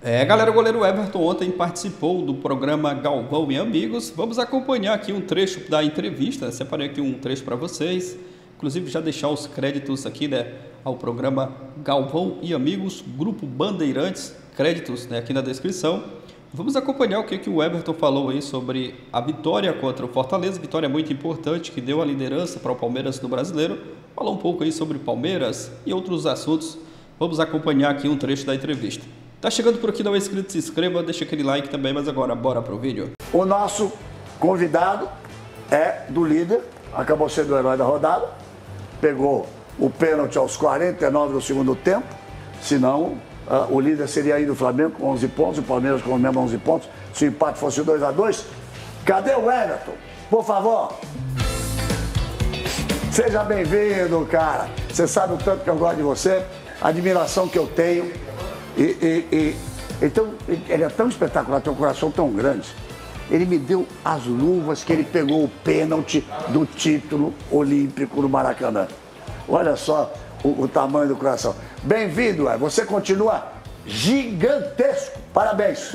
Galera, o goleiro Everton ontem participou do programa Galvão e Amigos. Vamos acompanhar aqui um trecho da entrevista. Separei aqui um trecho para vocês. Inclusive, já deixar os créditos aqui, né, ao programa Galvão e Amigos, Grupo Bandeirantes, créditos, né, aqui na descrição. Vamos acompanhar o que o Everton falou aí sobre a vitória contra o Fortaleza, vitória muito importante que deu a liderança para o Palmeiras no Brasileiro. Falou um pouco aí sobre Palmeiras e outros assuntos. Vamos acompanhar aqui um trecho da entrevista. Tá chegando por aqui, não é inscrito, se inscreva, deixa aquele like também, mas agora bora pro vídeo. O nosso convidado é do líder, acabou sendo o herói da rodada, pegou o pênalti aos 49 do segundo tempo, senão o líder seria ainda o Flamengo com 11 pontos, o Palmeiras com os mesmos 11 pontos, se o empate fosse 2-2. Cadê o Everton? Por favor. Seja bem-vindo, cara. Você sabe o tanto que eu gosto de você, a admiração que eu tenho. Então, ele é tão espetacular, tem um coração tão grande. Ele me deu as luvas que ele pegou o pênalti do título olímpico no Maracanã. Olha só o tamanho do coração. Bem-vindo, você continua gigantesco. Parabéns.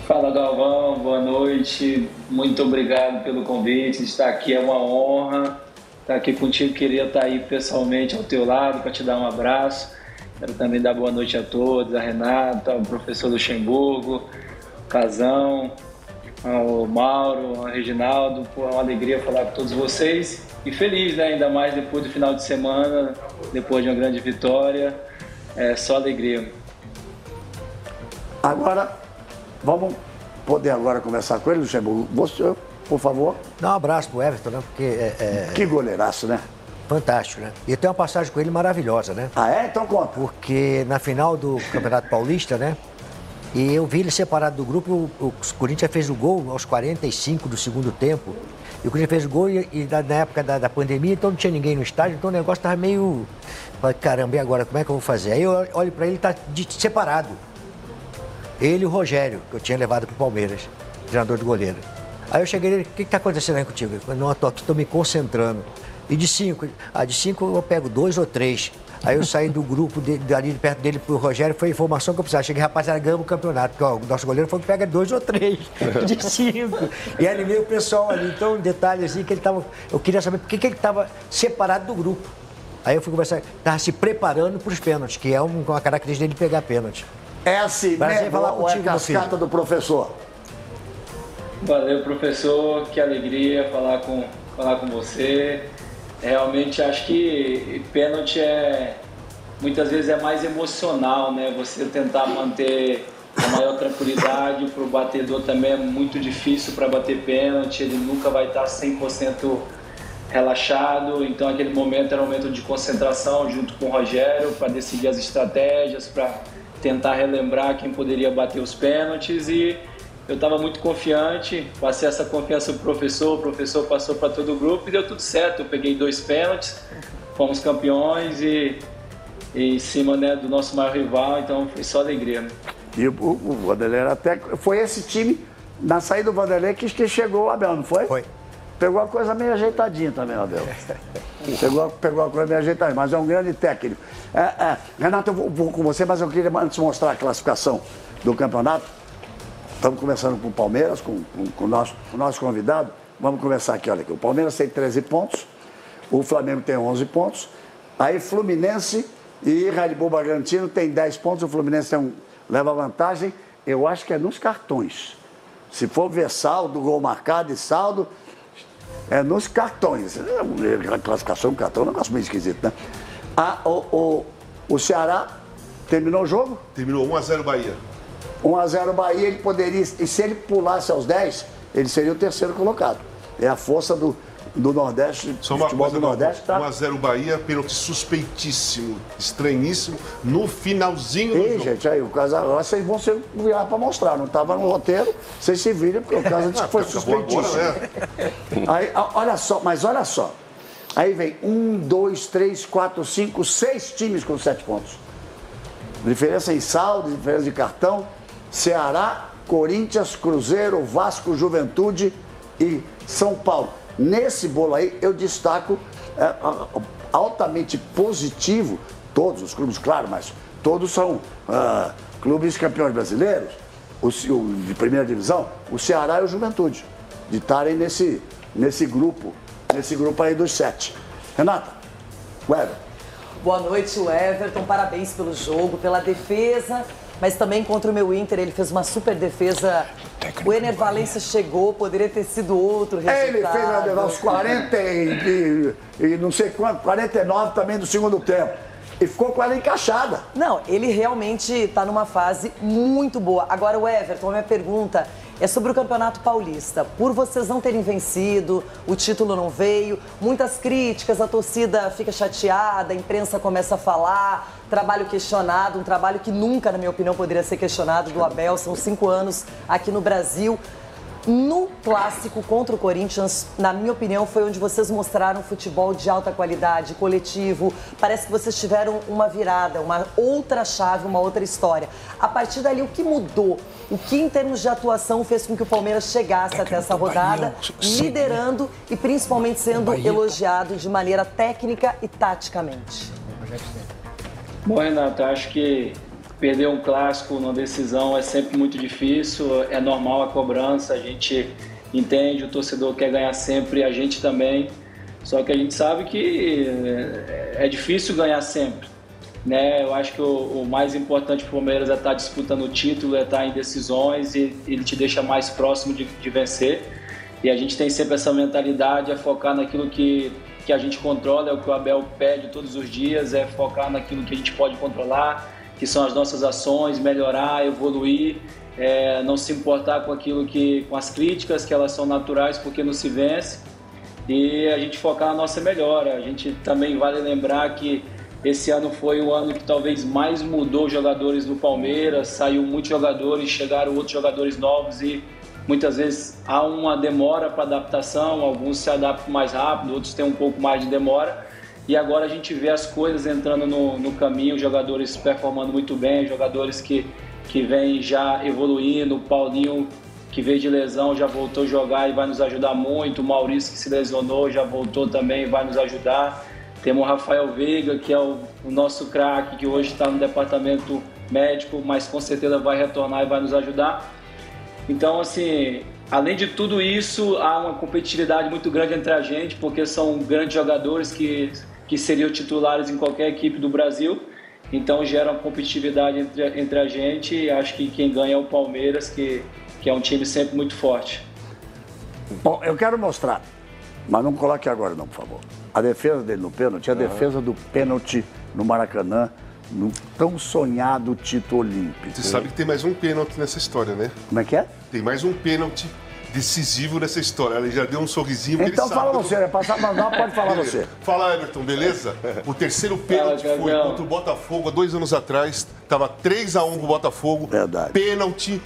Fala, Galvão, boa noite. Muito obrigado pelo convite. Estar aqui é uma honra. Estar aqui contigo, queria estar aí pessoalmente ao teu lado para te dar um abraço. Quero também dar boa noite a todos, a Renata, ao professor Luxemburgo, Casão, ao Mauro, ao Reginaldo. Pô, é uma alegria falar com todos vocês. E feliz, né? Ainda mais depois do final de semana, depois de uma grande vitória. É só alegria. Agora, vamos poder agora conversar com ele, Luxemburgo. Você, por favor. Dá um abraço pro Everton, né? Porque Que goleiraço, né? Fantástico, né? E tem uma passagem com ele maravilhosa, né? Ah, é? Então conta. Porque na final do Campeonato Paulista, né? E eu vi ele separado do grupo, o Corinthians fez o gol aos 45 do segundo tempo. E o Corinthians fez o gol e na época da pandemia, então não tinha ninguém no estádio, então o negócio tava meio... Falei, caramba, e agora, como é que eu vou fazer? Aí eu olho pra ele, tá separado. Ele e o Rogério, que eu tinha levado pro Palmeiras, treinador de goleiro. Aí eu cheguei nele, o que tá acontecendo aí contigo? Ele falou, não, eu tô aqui, tô me concentrando. E de 5 eu pego 2 ou 3. Aí eu saí do grupo ali perto dele pro Rogério, foi a informação que eu precisava. Cheguei, rapaziada, ganhamos o campeonato. Porque ó, o nosso goleiro foi que pega 2 ou 3 de 5. E animei o pessoal ali. Então, um detalhe assim, que ele tava. Eu queria saber por que ele estava separado do grupo. Aí eu fui conversar, estava se preparando para os pênaltis, que é uma característica dele pegar pênalti. É assim mesmo, ou é cascata do professor? Valeu, professor. Que alegria falar com você. Realmente acho que pênalti muitas vezes é mais emocional, né? Você tentar manter a maior tranquilidade, para o batedor também é muito difícil para bater pênalti, ele nunca vai estar 100% relaxado, então aquele momento era um momento de concentração junto com o Rogério para decidir as estratégias, para tentar relembrar quem poderia bater os pênaltis e eu estava muito confiante, passei essa confiança para o professor passou para todo o grupo e deu tudo certo. Eu peguei 2 pênaltis, fomos campeões e em cima, né, do nosso maior rival, então foi só alegria. E o Vanderlei até foi esse time, na saída do Vanderlei, que chegou o Abel, não foi? Foi. Pegou a coisa meio ajeitadinha também, o Abel. Pegou a coisa meio ajeitadinha, mas é um grande técnico. Renato, eu vou com você, mas eu queria antes mostrar a classificação do campeonato. Estamos começando com o Palmeiras, com o nosso convidado. Vamos começar aqui, olha aqui. O Palmeiras tem 13 pontos, o Flamengo tem 11 pontos, aí Fluminense e Red Bull Bragantino tem 10 pontos, o Fluminense leva vantagem, eu acho que é nos cartões. Se for ver saldo, gol marcado e saldo, é nos cartões. A classificação do cartão é um negócio meio esquisito, né? O Ceará terminou o jogo? Terminou 1-0 Bahia. 1-0 Bahia, ele poderia, e se ele pulasse aos 10, ele seria o terceiro colocado. É a força do Nordeste, Só uma futebol coisa, do Nordeste. Tá? 1-0 Bahia, pênalti suspeitíssimo, estranhíssimo, no finalzinho do jogo. Gente, aí o caso agora vocês vão se virar para mostrar, não estava no roteiro, vocês se viram, porque o caso disse que foi suspeitíssimo. Agora, né? Aí, olha só, mas olha só, aí vem 1, 2, 3, 4, 5, 6 times com 7 pontos. Diferença em saldo, diferença de cartão. Ceará, Corinthians, Cruzeiro, Vasco, Juventude e São Paulo. Nesse bolo aí, eu destaco altamente positivo, todos os clubes, claro, mas todos são clubes campeões brasileiros, de primeira divisão, o Ceará e o Juventude, de estarem nesse grupo aí dos 7. Renata, o Everton. Boa noite, o Everton. Parabéns pelo jogo, pela defesa, mas também contra o meu Inter. Ele fez uma super defesa. O Ener Valencia chegou, poderia ter sido outro resultado. Ele fez aos 40 e não sei quanto, 49 também do segundo tempo. E ficou com ela encaixada. Não, ele realmente está numa fase muito boa. Agora, o Everton, a minha pergunta é sobre o Campeonato Paulista. Por vocês não terem vencido, o título não veio, muitas críticas, a torcida fica chateada, a imprensa começa a falar, trabalho questionado, um trabalho que nunca, na minha opinião, poderia ser questionado do Abel. São 5 anos aqui no Brasil. No clássico contra o Corinthians, na minha opinião, foi onde vocês mostraram futebol de alta qualidade, coletivo. Parece que vocês tiveram uma virada, uma outra chave, uma outra história. A partir dali, o que mudou? O que, em termos de atuação, fez com que o Palmeiras chegasse até essa rodada, liderando e principalmente sendo elogiado de maneira técnica e taticamente? Bom, Renato, acho que perder um clássico numa decisão é sempre muito difícil, é normal a cobrança, a gente entende, o torcedor quer ganhar sempre, a gente também, só que a gente sabe que é difícil ganhar sempre, né? Eu acho que o mais importante para o Palmeiras é estar disputando o título, é estar em decisões e ele te deixa mais próximo de vencer, e a gente tem sempre essa mentalidade, é focar naquilo que a gente controla, é o que o Abel pede todos os dias, é focar naquilo que a gente pode controlar, que são as nossas ações, melhorar, evoluir, não se importar com com as críticas, que elas são naturais porque não se vence, e a gente focar na nossa melhora. A gente também vale lembrar que esse ano foi o ano que talvez mais mudou jogadores no Palmeiras, saiu muitos jogadores, chegaram outros jogadores novos e muitas vezes há uma demora para adaptação, alguns se adaptam mais rápido, outros têm um pouco mais de demora. E agora a gente vê as coisas entrando no caminho, jogadores performando muito bem, jogadores que vêm já evoluindo, o Paulinho que veio de lesão já voltou a jogar e vai nos ajudar muito, o Maurício que se lesionou já voltou também e vai nos ajudar. Temos o Rafael Veiga, que é o nosso craque, que hoje está no departamento médico, mas com certeza vai retornar e vai nos ajudar. Então, assim, além de tudo isso, há uma competitividade muito grande entre a gente, porque são grandes jogadores que seriam titulares em qualquer equipe do Brasil. Então gera uma competitividade entre a gente e acho que quem ganha é o Palmeiras, que é um time sempre muito forte. Bom, eu quero mostrar, mas não coloque agora não, por favor. A defesa dele no pênalti, a defesa do pênalti no Maracanã, no tão sonhado título olímpico. Você sabe que tem mais um pênalti nessa história, né? Como é que é? Tem mais um pênalti decisivo nessa história. Ele já deu um sorrisinho. Então fala você, né? Passar mandar, pode falar você. Fala, Everton, beleza? O terceiro pênalti foi contra o Botafogo há 2 anos atrás. Estava 3-1 pro Botafogo. Verdade. Pênalti.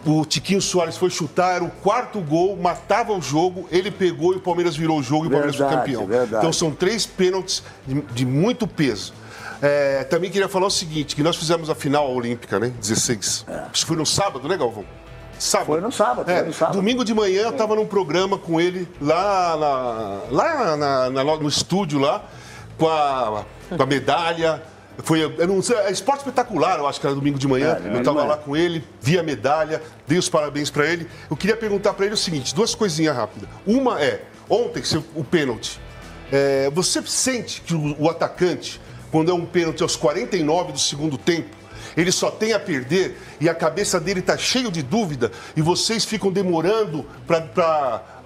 O Tiquinho Soares foi chutar, era o 4º gol, matava o jogo, ele pegou e o Palmeiras virou o jogo e o Palmeiras foi campeão. Verdade. Então são 3 pênaltis de muito peso. Também queria falar o seguinte, que nós fizemos a final olímpica, né? 16. Acho que foi no sábado, né, Galvão? Sábado. Foi no sábado, foi no sábado. Domingo de manhã eu estava num programa com ele lá no estúdio lá, com a medalha. Era um esporte espetacular, eu acho que era domingo de manhã. Eu estava lá com ele, vi a medalha, dei os parabéns para ele. Eu queria perguntar para ele o seguinte, 2 coisinhas rápidas. Uma ontem, o pênalti, você sente que o atacante, quando é um pênalti aos 49 do segundo tempo, ele só tem a perder e a cabeça dele está cheia de dúvida e vocês ficam demorando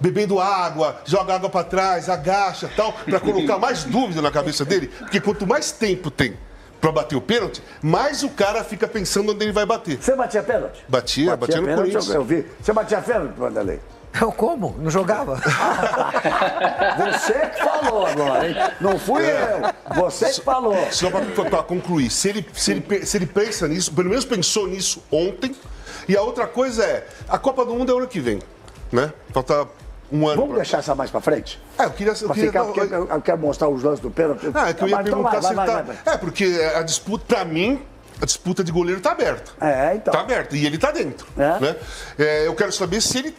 bebendo água, joga água para trás, agacha e tal, para colocar mais dúvida na cabeça dele? Porque quanto mais tempo tem para bater o pênalti, mais o cara fica pensando onde ele vai bater. Você batia pênalti? Batia no pênalti, Corinthians. Eu vi. Você batia pênalti, Vanderlei? Eu como? Não jogava? Você que falou agora, hein? Não fui eu. Você que falou. Só para concluir, se ele pensa nisso, pelo menos pensou nisso ontem, e a outra coisa a Copa do Mundo é ano que vem, né? Falta um ano. Vamos deixar essa mais para frente? Eu quero mostrar os lances do pênalti. Que eu ia perguntar se ele tá... porque a disputa, para mim, a disputa de goleiro tá aberta. Então. Tá aberta, e ele tá dentro. Né? Eu quero saber se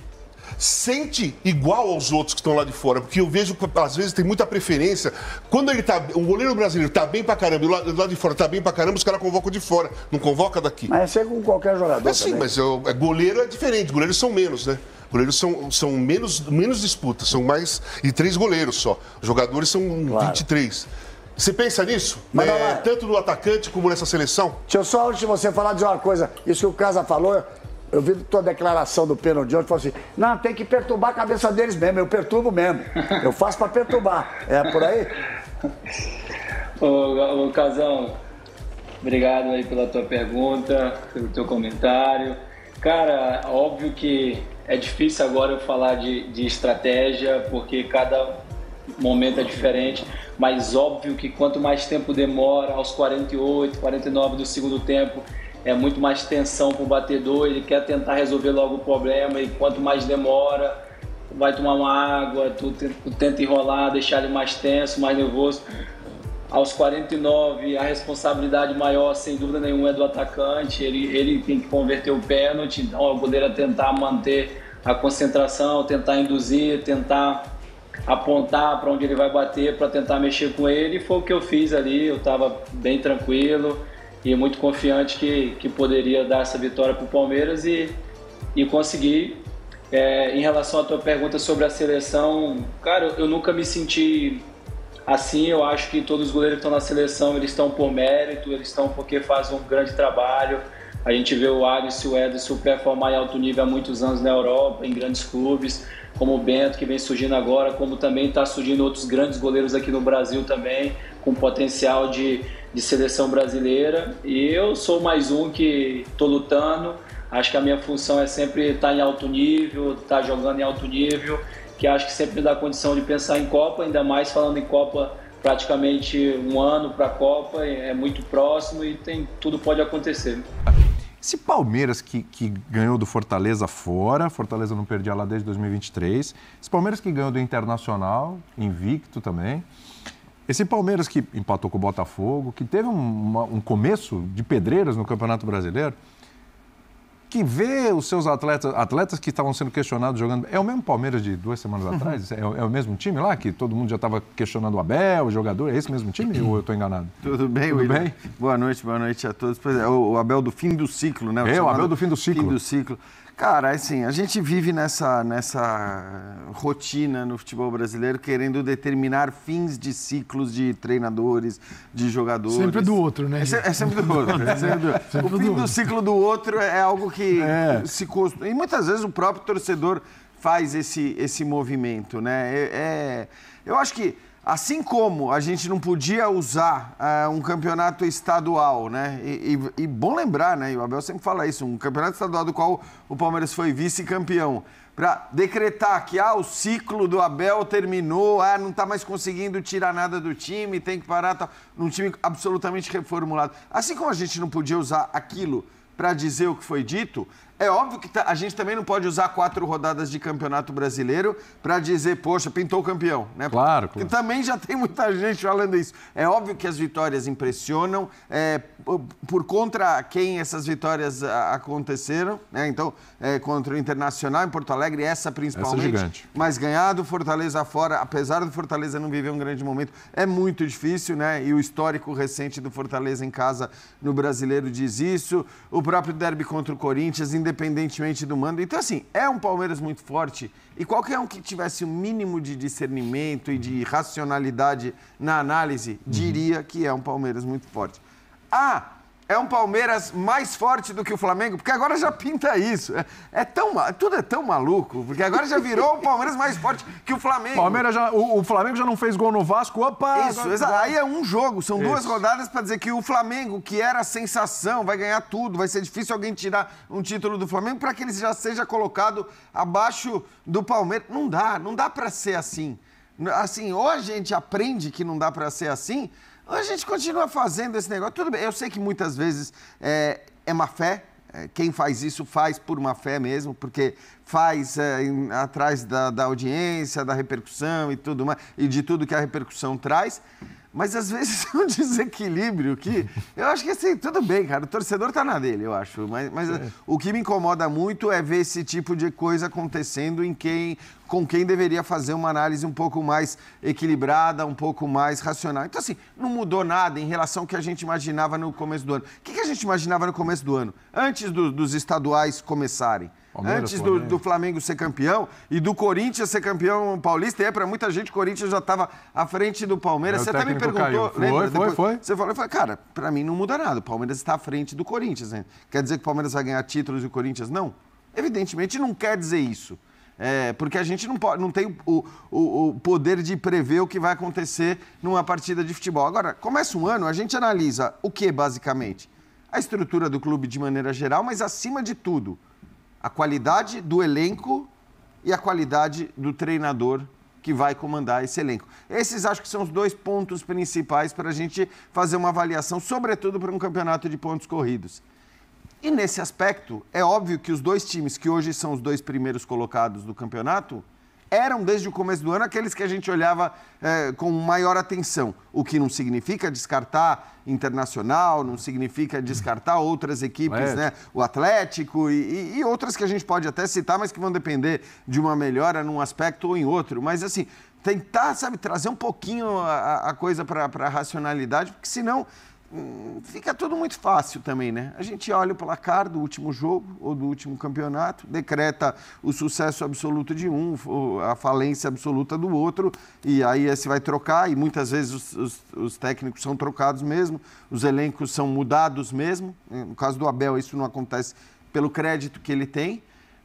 sente igual aos outros que estão lá de fora, porque eu vejo que às vezes tem muita preferência. Quando o goleiro brasileiro tá bem pra caramba e o lá de fora tá bem pra caramba, os caras convocam de fora, não convoca daqui. Mas é ser com qualquer jogador. Mas sim, mas goleiro é diferente, goleiros são menos, né? Goleiros são menos disputas, são mais. E 3 goleiros só. Os jogadores são 23. Você pensa nisso? Tanto no atacante como nessa seleção? Deixa eu só, antes de você falar, dizer uma coisa. Isso que o Casa falou, eu vi tua declaração do pênalti de ontem, falou assim, não, tem que perturbar a cabeça deles mesmo, eu perturbo mesmo. Eu faço pra perturbar. É por aí? Ô Casão, obrigado aí pela tua pergunta, pelo teu comentário. Cara, óbvio que é difícil agora eu falar de estratégia, porque cada momento é diferente, mas óbvio que quanto mais tempo demora, aos 48, 49 do segundo tempo, é muito mais tensão para o batedor, ele quer tentar resolver logo o problema, e quanto mais demora, vai tomar uma água, tu tenta enrolar, deixar ele mais tenso, mais nervoso. Aos 49, a responsabilidade maior, sem dúvida nenhuma, é do atacante. Ele tem que converter o pênalti, então o goleiro tentar manter a concentração, tentar induzir, tentar apontar para onde ele vai bater, para tentar mexer com ele. E foi o que eu fiz ali, eu estava bem tranquilo e muito confiante que poderia dar essa vitória para o Palmeiras e consegui. Em relação à tua pergunta sobre a seleção, cara, eu nunca me senti... Assim, eu acho que todos os goleiros que estão na seleção, eles estão por mérito, eles estão porque fazem um grande trabalho. A gente vê o Alisson e o Ederson performar em alto nível há muitos anos na Europa, em grandes clubes, como o Bento, que vem surgindo agora, como também está surgindo outros grandes goleiros aqui no Brasil também, com potencial de seleção brasileira. E eu sou mais um que estou lutando. Acho que a minha função é sempre estar em alto nível, estar jogando em alto nível, que acho que sempre me dá condição de pensar em Copa, ainda mais falando em Copa, praticamente um ano para a Copa, é muito próximo e tudo pode acontecer. Esse Palmeiras que ganhou do Fortaleza fora, Fortaleza não perdia lá desde 2023, esse Palmeiras que ganhou do Internacional, invicto também, esse Palmeiras que empatou com o Botafogo, que teve um começo de pedreiras no Campeonato Brasileiro, que vê os seus atletas que estavam sendo questionados jogando... É o mesmo Palmeiras de 2 semanas atrás? É o mesmo time lá? Que todo mundo já estava questionando o Abel, o jogador? É esse mesmo time ou eu estou enganado? Tudo bem, William? Bem? Boa noite a todos. Pois é, o Abel do fim do ciclo, né? O Abel do fim do ciclo. Fim do ciclo. Cara, assim, a gente vive nessa rotina no futebol brasileiro querendo determinar fins de ciclos de treinadores, de jogadores. Sempre do outro, né? É sempre do outro. O fim do ciclo do outro é algo que se costuma... E muitas vezes o próprio torcedor faz esse movimento, né? Eu acho que, assim como a gente não podia usar um campeonato estadual, né? E bom lembrar, né? E o Abel sempre fala isso, um campeonato estadual do qual o Palmeiras foi vice-campeão, para decretar que o ciclo do Abel terminou, não está mais conseguindo tirar nada do time, tem que parar, tá, num time absolutamente reformulado. Assim como a gente não podia usar aquilo para dizer o que foi dito, é óbvio que a gente também não pode usar 4 rodadas de Campeonato Brasileiro para dizer, poxa, pintou o campeão, né? Claro. Porque também já tem muita gente falando isso. É óbvio que as vitórias impressionam, por contra quem essas vitórias aconteceram, né? Então, contra o Internacional em Porto Alegre, essa principalmente. Essa é gigante. Mas ganhar do Fortaleza fora, apesar do Fortaleza não viver um grande momento, é muito difícil, né? E o histórico recente do Fortaleza em casa no Brasileiro diz isso. O próprio derby contra o Corinthians, independentemente do mando. Então, assim, é um Palmeiras muito forte e qualquer um que tivesse o mínimo de discernimento e de racionalidade na análise diria que é um Palmeiras muito forte. É um Palmeiras mais forte do que o Flamengo, porque agora já pinta isso. Tudo é tão maluco, porque agora já virou o Palmeiras mais forte que o Flamengo. O Flamengo já não fez gol no Vasco, opa! Isso, aí é um jogo, são 2 rodadas para dizer que o Flamengo, que era a sensação, vai ganhar tudo, vai ser difícil alguém tirar um título do Flamengo para que ele já seja colocado abaixo do Palmeiras. Não dá para ser assim. Assim, ou a gente aprende que não dá para ser assim, a gente continua fazendo esse negócio. Tudo bem, eu sei que muitas vezes é má fé. Quem faz isso faz por má fé mesmo, porque faz atrás da audiência, da repercussão e tudo mais, e de tudo que a repercussão traz. Mas às vezes é um desequilíbrio que eu acho que assim, tudo bem, cara, o torcedor tá na dele, eu acho. Mas o que me incomoda muito é ver esse tipo de coisa acontecendo com quem deveria fazer uma análise um pouco mais equilibrada, um pouco mais racional. Então, assim, não mudou nada em relação ao que a gente imaginava no começo do ano. O que a gente imaginava no começo do ano? Antes dos estaduais começarem. Antes do Flamengo ser campeão e do Corinthians ser campeão paulista, e para muita gente o Corinthians já estava à frente do Palmeiras. Você até me perguntou, lembra? Foi. Você falou, cara, para mim não muda nada, o Palmeiras está à frente do Corinthians. Né? Quer dizer que o Palmeiras vai ganhar títulos e o Corinthians não? Evidentemente não quer dizer isso. Porque a gente não tem o poder de prever o que vai acontecer numa partida de futebol. Agora, começa um ano, a gente analisa o que, basicamente? A estrutura do clube de maneira geral, mas acima de tudo, a qualidade do elenco e a qualidade do treinador que vai comandar esse elenco. Esses acho que são os 2 pontos principais para a gente fazer uma avaliação, sobretudo para um campeonato de pontos corridos. E nesse aspecto, é óbvio que os 2 times que hoje são os 2 primeiros colocados do campeonato eram, desde o começo do ano, aqueles que a gente olhava com maior atenção. O que não significa descartar Internacional, não significa descartar outras equipes, né? O Atlético e outras que a gente pode até citar, mas que vão depender de uma melhora num aspecto ou em outro. Mas, assim, tentar, sabe, trazer um pouquinho a coisa para a racionalidade, porque senão fica tudo muito fácil também, né? A gente olha o placar do último jogo ou do último campeonato, decreta o sucesso absoluto de um, a falência absoluta do outro, e aí você vai trocar, e muitas vezes os técnicos são trocados mesmo, os elencos são mudados mesmo. No caso do Abel, isso não acontece pelo crédito que ele tem,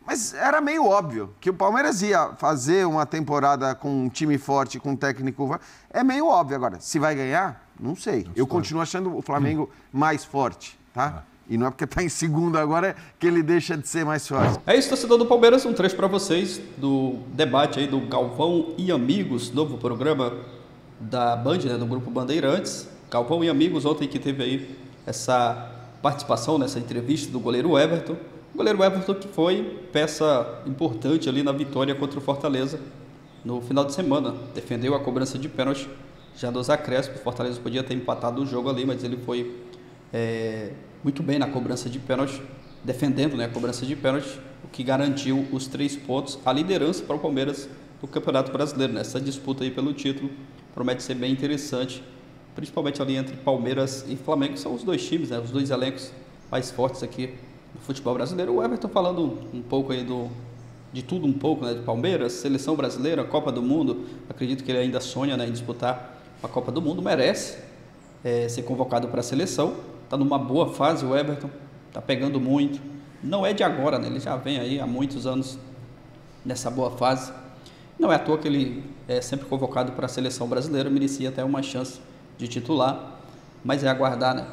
mas era meio óbvio que o Palmeiras ia fazer uma temporada com um time forte, com um técnico forte. É meio óbvio. Agora, se vai ganhar, não sei. Eu continuo achando o Flamengo mais forte, tá? E não é porque está em segundo agora que ele deixa de ser mais forte. É isso, torcedor do Palmeiras. Um trecho para vocês do debate aí do Galvão e Amigos, novo programa da Band, né, do Grupo Bandeirantes. Galvão e Amigos, ontem que teve aí essa participação nessa entrevista do goleiro Everton. O goleiro Everton que foi peça importante ali na vitória contra o Fortaleza no final de semana. Defendeu a cobrança de pênalti já dos acréscimos. O Fortaleza podia ter empatado o jogo ali, mas ele foi muito bem na cobrança de pênalti, defendendo, né, a cobrança de pênalti, o que garantiu os 3 pontos, a liderança para o Palmeiras do Campeonato Brasileiro. Né? Essa disputa aí pelo título promete ser bem interessante, principalmente ali entre Palmeiras e Flamengo, que são os 2 times, né, os 2 elencos mais fortes aqui do futebol brasileiro. O Everton falando um pouco aí de tudo um pouco, né, de Palmeiras, seleção brasileira, Copa do Mundo. Acredito que ele ainda sonha, né, em disputar a Copa do Mundo, merece ser convocado para a seleção. Está numa boa fase o Everton, está pegando muito. Não é de agora, né, ele já vem aí há muitos anos nessa boa fase. Não é à toa que ele é sempre convocado para a seleção brasileira, merecia até uma chance de titular, mas é aguardar, né,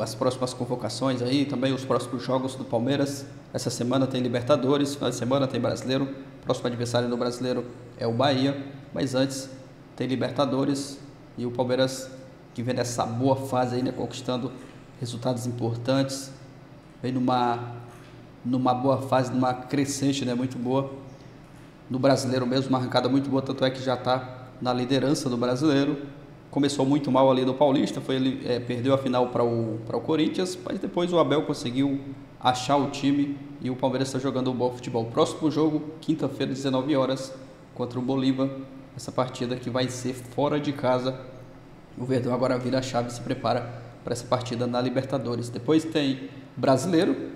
as próximas convocações aí, também os próximos jogos do Palmeiras. Essa semana tem Libertadores, final de semana tem Brasileiro, o próximo adversário no Brasileiro é o Bahia, mas antes tem Libertadores e o Palmeiras que vem nessa boa fase aí, né, conquistando resultados importantes, vem numa boa fase, numa crescente, né, muito boa no Brasileiro mesmo, uma arrancada muito boa, tanto é que já está na liderança do Brasileiro. Começou muito mal ali no Paulista, perdeu a final para o Corinthians, mas depois o Abel conseguiu achar o time e o Palmeiras está jogando um bom futebol. Próximo jogo, quinta-feira, 19 horas, contra o Bolívar. Essa partida que vai ser fora de casa. O Verdão agora vira a chave e se prepara para essa partida na Libertadores. Depois tem Brasileiro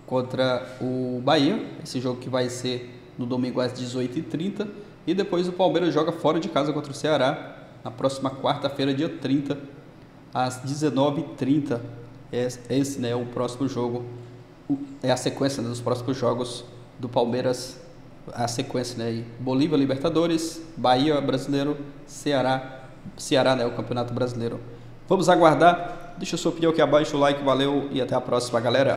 contra o Bahia, esse jogo que vai ser no domingo às 18h30. E depois o Palmeiras joga fora de casa contra o Ceará, na próxima quarta-feira, dia 30, às 19h30. Esse, né, é o próximo jogo, é a sequência, né, dos próximos jogos do Palmeiras, a sequência, né, Bolívia, Libertadores, Bahia, Brasileiro, Ceará, né, o Campeonato Brasileiro. Vamos aguardar, deixa a sua opinião aqui abaixo, o like, valeu e até a próxima, galera.